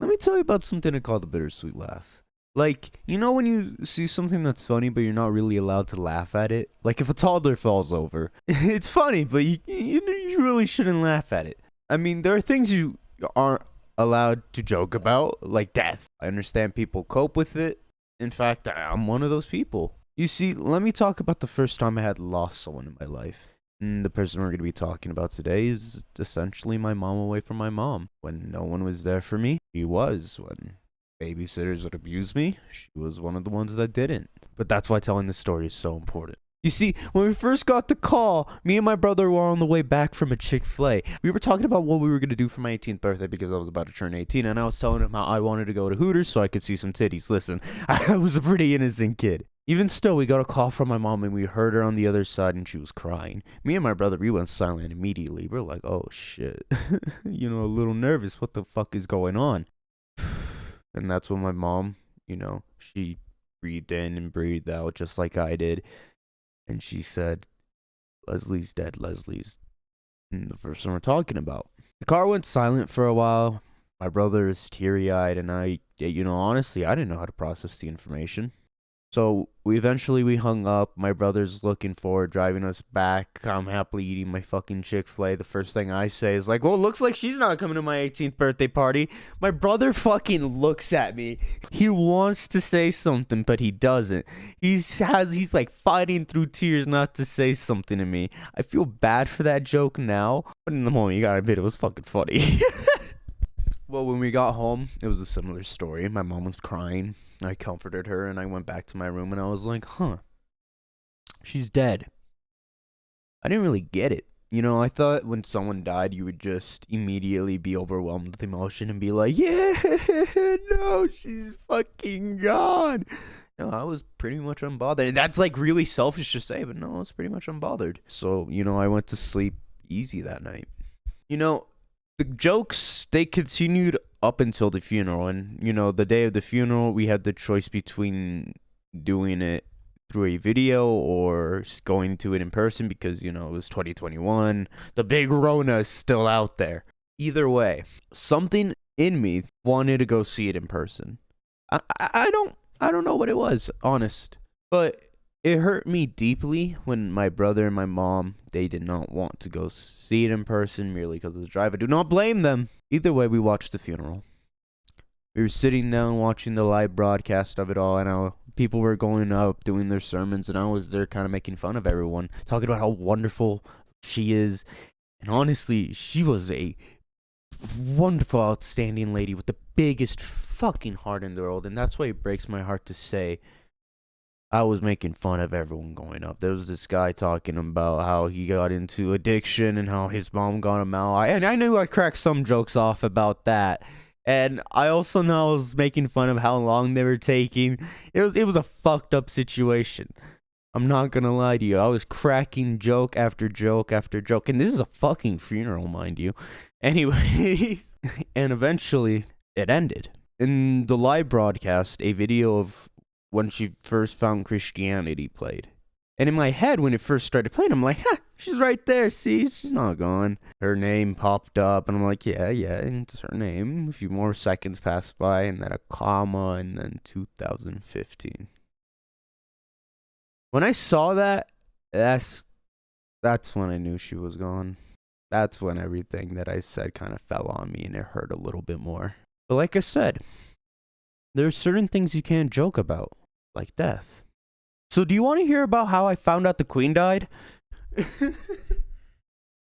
Let me tell you about something I call the bittersweet laugh. Like, you know when you see something that's funny, but you're not really allowed to laugh at it? Like if a toddler falls over. It's funny, but you really shouldn't laugh at it. I mean, there are things you aren't allowed to joke about, like death. I understand people cope with it. In fact, I'm one of those people. You see, let me talk about the first time I had lost someone in my life. And the person we're going to be talking about today is essentially my mom away from my mom. When no one was there for me, she was. When babysitters would abuse me, she was one of the ones that didn't. But that's why telling this story is so important. You see, when we first got the call, me and my brother were on the way back from a Chick-fil-A. We were talking about what we were going to do for my 18th birthday because I was about to turn 18, and I was telling him how I wanted to go to Hooters so I could see some titties. Listen, I was a pretty innocent kid. Even still, we got a call from my mom, and we heard her on the other side, and she was crying. Me and my brother, we went silent immediately. We're like, oh, shit. A little nervous. What the fuck is going on? And that's when my mom, she breathed in and breathed out just like I did. And she said, Leslie's dead. Leslie's the person we're talking about. The car went silent for a while. My brother is teary-eyed, and honestly, I didn't know how to process the information. So we hung up. My brother's looking forward, driving us back. I'm happily eating my fucking Chick-fil-A. The first thing I say is like, well, looks like she's not coming to my 18th birthday party. My brother fucking looks at me. He wants to say something, but he doesn't. He's like fighting through tears not to say something to me. I feel bad for that joke now, but in the moment, you gotta admit, it was fucking funny. Well, when we got home, it was a similar story. My mom was crying. I comforted her, and I went back to my room, and I was like, she's dead. I didn't really get it. I thought when someone died, you would just immediately be overwhelmed with emotion and be like, yeah, no, she's fucking gone. No, I was pretty much unbothered. And that's like really selfish to say, but no, I was pretty much unbothered. So, I went to sleep easy that night. The jokes, they continued up until the funeral. And, the day of the funeral, we had the choice between doing it through a video or going to it in person because, it was 2021. The big Rona is still out there. Either way, something in me wanted to go see it in person. I don't know what it was, honest. But it hurt me deeply when my brother and my mom, they did not want to go see it in person merely because of the drive. I do not blame them. Either way, we watched the funeral. We were sitting down watching the live broadcast of it all, and people were going up doing their sermons, and I was there kind of making fun of everyone, talking about how wonderful she is. And honestly, she was a wonderful, outstanding lady with the biggest fucking heart in the world, and that's why it breaks my heart to say I was making fun of everyone going up. There was this guy talking about how he got into addiction and how his mom got him out. And I knew I cracked some jokes off about that. And I also know I was making fun of how long they were taking. It was a fucked up situation. I'm not gonna lie to you. I was cracking joke after joke after joke. And this is a fucking funeral, mind you. Anyway, and eventually it ended. In the live broadcast, a video of when she first found Christianity played. And in my head, when it first started playing, I'm like, she's right there, see? She's not gone. Her name popped up, and I'm like, yeah, it's her name. A few more seconds passed by, and then a comma, and then 2015. When I saw that, that's when I knew she was gone. That's when everything that I said kind of fell on me, and it hurt a little bit more. But like I said, there's certain things you can't joke about, like death. So do you want to hear about how I found out the Queen died?